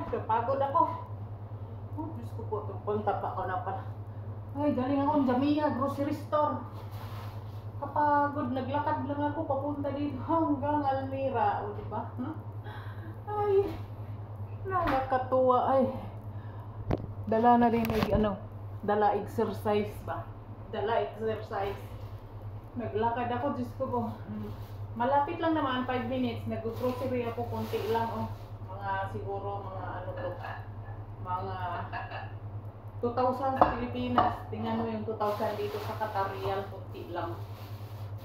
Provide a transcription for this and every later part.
napagod ako. Oh, Diyos ko po, punta pa ako na pala. Ay, galing akong Jamia, grocery store. Kapagod, naglakad lang ako papunta dito hanggang Almira, o diba? Ay, nakakatuwa ay. Dala na rin dala exercise ba? Dala exercise. Naglakad ako, Diyos ko po. Malapit lang naman, 5 minutes. Nag-grocery ako, konti lang oh. Mga siguro, mga 2,000 sa Pilipinas. Tingnan mo yung 2,000 dito sa Qatar Riyal, konti lang.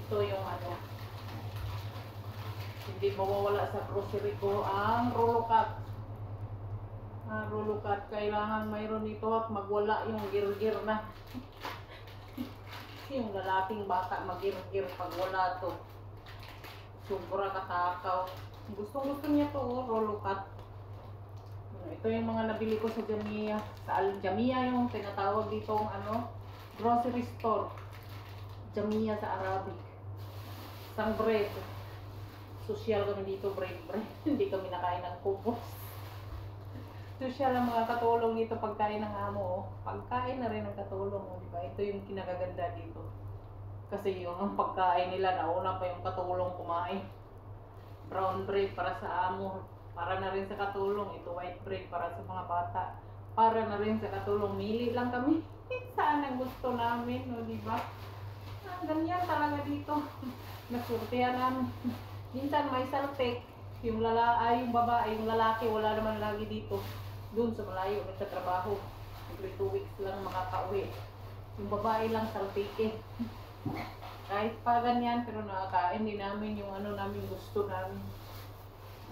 Ito yung hindi mawawala sa grocery ko, ang Rolocat. Rolocat, kailangan mayroon ito at magwala yung girgir na. Yung lalaking bata magirgir pag wala to. Sobra katakaw. Gusto niya to, Rolocat. Ito yung mga nabili ko sa Jamia. Sa Jamia yung tinatawag ditong grocery store. Jamia sa Arabic. Isang bread. Social kami dito, bread. Hindi kami nakain ng kubos. Social ang mga katulong dito pagkain ng amo. Pagkain na rin ang katulong. Diba? Ito yung kinagaganda dito. Kasi yung pagkain nila, nauna pa yung katulong kumain. Brown bread para sa amo. Para na rin sa katulong. Ito white bread para sa mga bata. Para na rin sa katulong. Mili lang kami. Saan ang gusto namin, no, diba? Ganyan talaga dito. Nasurtihan namin. Minsan may saltek. Yung babae, yung lalaki, wala naman lagi dito. Doon sa malayo, nagtatrabaho. Every 2 weeks lang makakauwi. Yung babae lang saltike. Kahit pa ganyan, pero nakakain din namin yung namin gusto namin.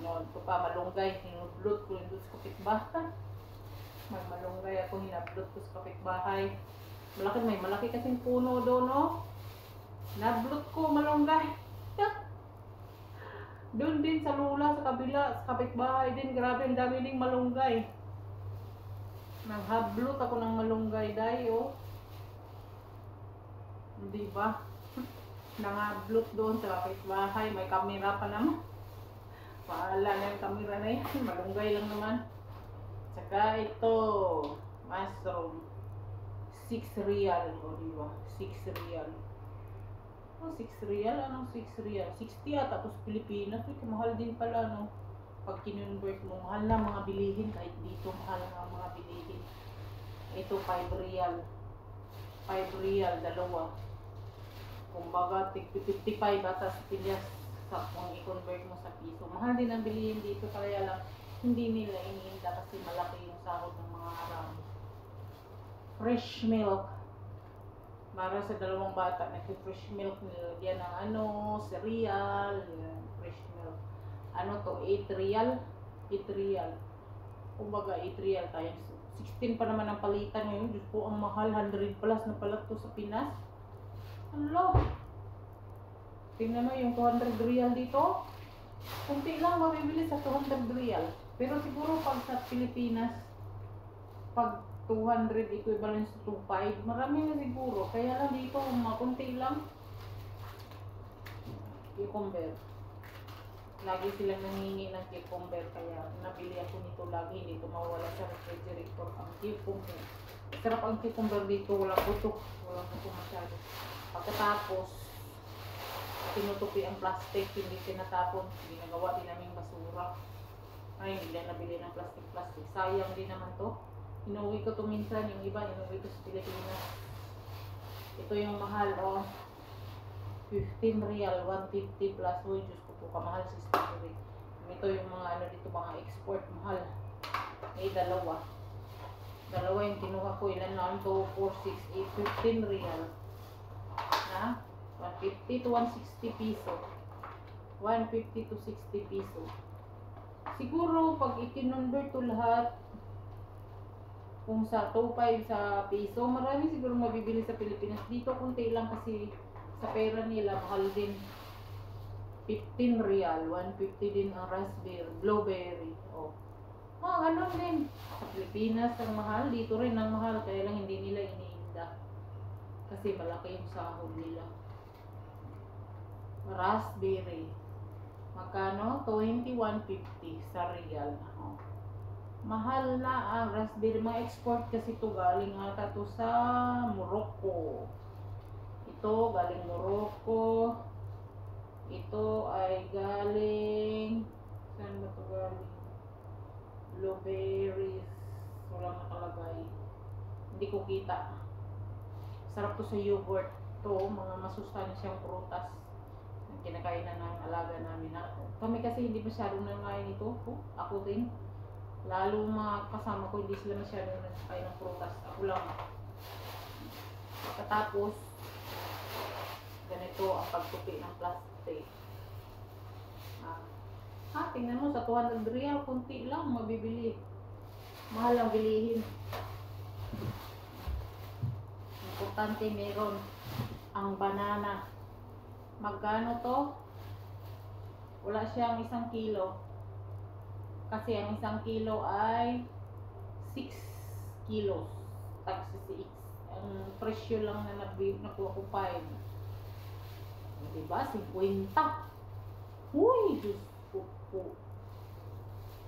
Ito pa, malunggay. Hinablot ko doon sa kapitbahay. May malunggay ako, hinablot ko sa kapitbahay. May malaki kasing puno doon, no? Nablot ko malunggay. Doon din sa lula, sa kabila, sa kapitbahay din. Grabe, ang dami ding malunggay. Nanghablot ako ng malunggay, dayo. Hindi ba? Nanghablot doon sa kapitbahay. May kamera pa naman. Paala na yung kamera na yan. Malunggay lang naman. Saka ito, mushroom. 6 real. O diba? 6 real. 6 real? Anong 6 real? 60 ata. Tapos Pilipinas. Mahal din pala, no? Pag kinonvert mo, mahal na mga bilihin. Kahit dito, mahal na mga bilihin. Ito, 5 real. 5 real, dalawa. Kumbaga, 55 ata sa Pilyas. Kung i-convert mo sa piso. Mahal din ang bilihin dito. Kaya lang, hindi nila iniinda kasi malaki yung sahod ng mga Arabo. Fresh milk. Para sa dalawang bata, nag-fresh milk nila. Yan ang cereal, fresh milk. 8 real? 8 real. Kumbaga, 8 real times 16 pa naman ang palitan ngayon. Diyos ko, ang mahal. 100 plus na pala to sa Pinas. Hello? Tingnan mo yung 200 real dito. Kunti lang mabibili sa 200 real. Pero siguro pag sa Pilipinas, pag 200 equivalent to 2.5, marami na siguro. Kaya lang dito, makunti lang. Cucumber. Lagi silang nangingi ng cucumber. Kaya nabili ako nito lagi. Hindi ito mawala sa refrigerator. Ang cucumber. Sarap ang cucumber dito. Walang buto. Walang buto masyado. Pagkatapos, tinutupi ang plastic. Hindi tinatapon. Ginagawa din namin basura. Ay, hindi na nabili ng plastic. Sayang din naman to. Inuwi ko to minsan, yung iba inuwi ko sa Pilipinas. Ito yung mahal, 15 real, 150 plus. Uy, Diyos ko po, kamahal sa strawberry. Ito yung mga dito, mga export, mahal. May dalawa. Dalawa yung kinuha ko, ilan na? 2, 4, 6, 8, 15 real. 150 to 160 piso. 150 to 60 piso. Siguro, pag ikinonvert to lahat, kung sa 2.5 sa piso, marami siguro mabibili sa Pilipinas. Dito kunti lang kasi sa pera nila, mahal din. 15 real, 150 din ang raspberry, blueberry. Ganun din. Sa Pilipinas ang mahal, dito rin ang mahal, kaya lang hindi nila iniinda. Kasi malaki yung sahod nila. Raspberry. Magkano? 21.50 sa real. Mahal na ang raspberry. Mga export kasi to galing ata to sa Morocco. Ito galing Morocco. Ito ay galing, saan ba to galing? Blueberries. Walang nakalagay. Hindi ko kita. Sarap to sa yogurt. To, mga masustansyang prutas. Kinakain na ng alaga namin. Kami kasi hindi masyadong nangain ito. Ako din. Lalo mga kasama ko, hindi sila masyadong nagkakain ng prutas. Ako lang. Pagkatapos, ganito ang pagtupi ng plastic. Tingnan mo, sa 200 real, kunti lang mabibili. Mahal ang bilihin. Importante meron ang banana. Magkano to? Wala siyang 1 kilo. Kasi ang 1 kilo ay 6 kilos. Tag 6. Ang presyo lang na nakuha ko 5. Diba? 50. Uy, Diyos ko po.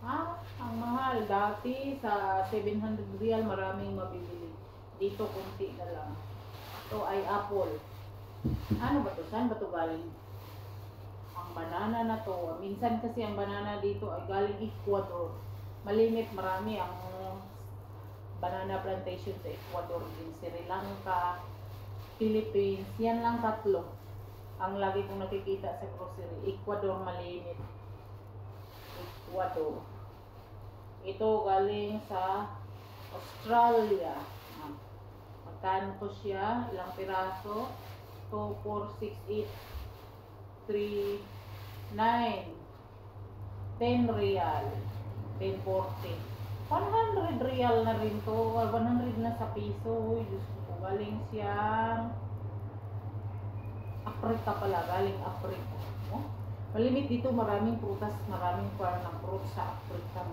Ang mahal. Dati sa 700 real maraming mabibili. Dito kunti na lang. Ito ay apple. Ano ba to? Saan ba to galing? Ang banana na to. Minsan kasi ang banana dito ay galing Ecuador. Malimit, marami ang banana plantation sa Ecuador din. Sri Lanka, Philippines. Yan lang 3 ang lagi kong nakikita sa grocery. Ecuador malimit. Ecuador. Ito galing sa Australia. Magkano to siya? Ilang piraso? 2, 4, 6, 8, 3, 9, 10 real, 10.40. 100 real na rin to. 100 na sa piso. Uy, Diyos ko. Galing siyang Africa pala. Galing Africa. Malimit dito. Maraming prutas. Maraming farm ng fruit sa Africa.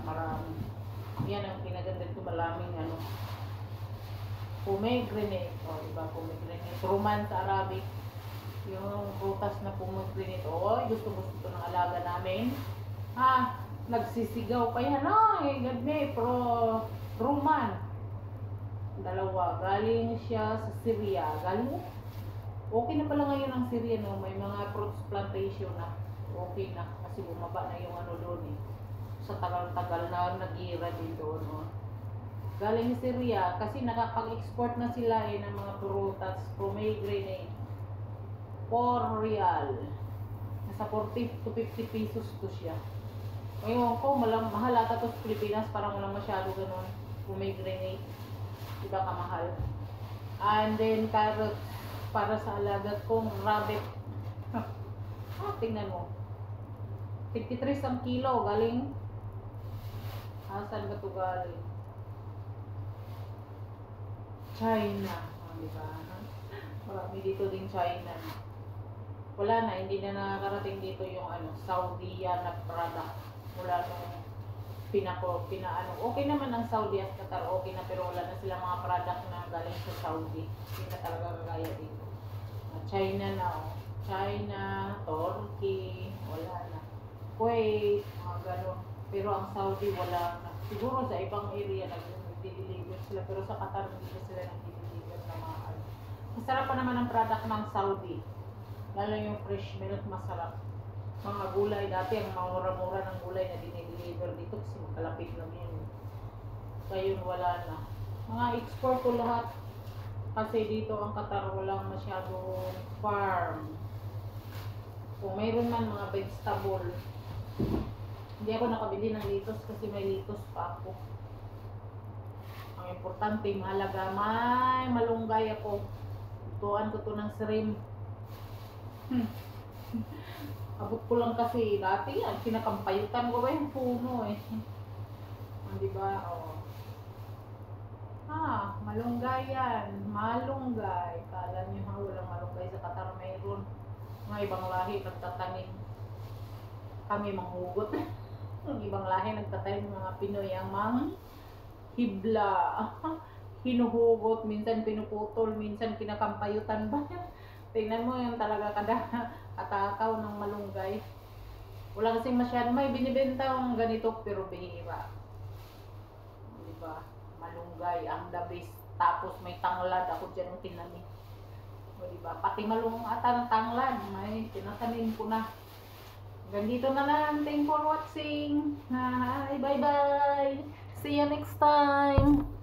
Maraming. Yan ang pinaganda dito. Maraming pomegranate. Diba? Pomegranate. Roman sa Arabic. Yung prutas na pomegranate. Gusto ito ng alaga namin. Nagsisigaw pa yan. Pero Roman. 2. Galing siya sa Syria. Okay na pala ngayon ang Syria, no? May mga fruits plantation na. Okay na. Kasi bumaba na yung doon eh. Sa tagal-tagal na nag-ira din doon, no? Galing Syria. Kasi nakapag-export na sila ng mga prutas. Pomegranate. 4 real. Nasa 40 to 50 pesos to siya. Ngayon ko, mahal ata to sa Pilipinas. Parang walang masyado ganun. Pomegranate. Diba kamahal? And then, carrots. Para sa alaga kong rabbit. Tingnan mo. 53 ang kilo. Galing. Saan ba ito galing? China. Diba? Marami dito din China. Wala na. Hindi na nakakarating dito yung Saudi yan na product. Mula nung okay naman ang Saudi at Qatar, okay na, pero wala na sila mga product na galing sa Saudi. Hindi na talaga kagaya dito. China na, China, Turkey, wala na. Kuwait, mga gano'n. Pero ang Saudi wala na. Siguro sa ibang area nag-deliver sila, pero sa Qatar hindi na sila nag-deliver na mga Masarap pa naman ang product ng Saudi. Lalo yung fresh milk, masarap. Mga gulay, dati ang mura-mura ng gulay na dinideliver dito kasi makalapit lang yun. Ngayon wala na. Mga export ko lahat. Kasi dito ang Qatar walang masyadong farm. Kung mayroon man mga vegetable, hindi ako nakabili ng litos kasi may litos pa ako. Ang importante, mahalaga, may malunggay ako. Tutuan ko to ng shrimp. Abot ko lang kasi dati yan, kinakampayutan ko ba yung puno eh. Diba? Malunggay yan. Malunggay. Kala nyo walang malunggay sa Qatar, mayroon. Mga ibang lahi nagtatanim. Kami manghugot. Ang ibang lahi nagtatanim mga Pinoy ang hibla. Hinuhugot, minsan pinuputol, minsan kinakampayutan ba? Tingnan mo yung talaga katakaw ng malunggay. Wala kasi masyado. May binibenta ang ganito pero bihira. Diba? Malunggay ang the best. Tapos may tanglad ako dyan ang tinanim. O diba? Pati malungatan tanglad. May tinatanim ko na. Ganito na lang. Thanks for watching. Hi, bye-bye. See you next time.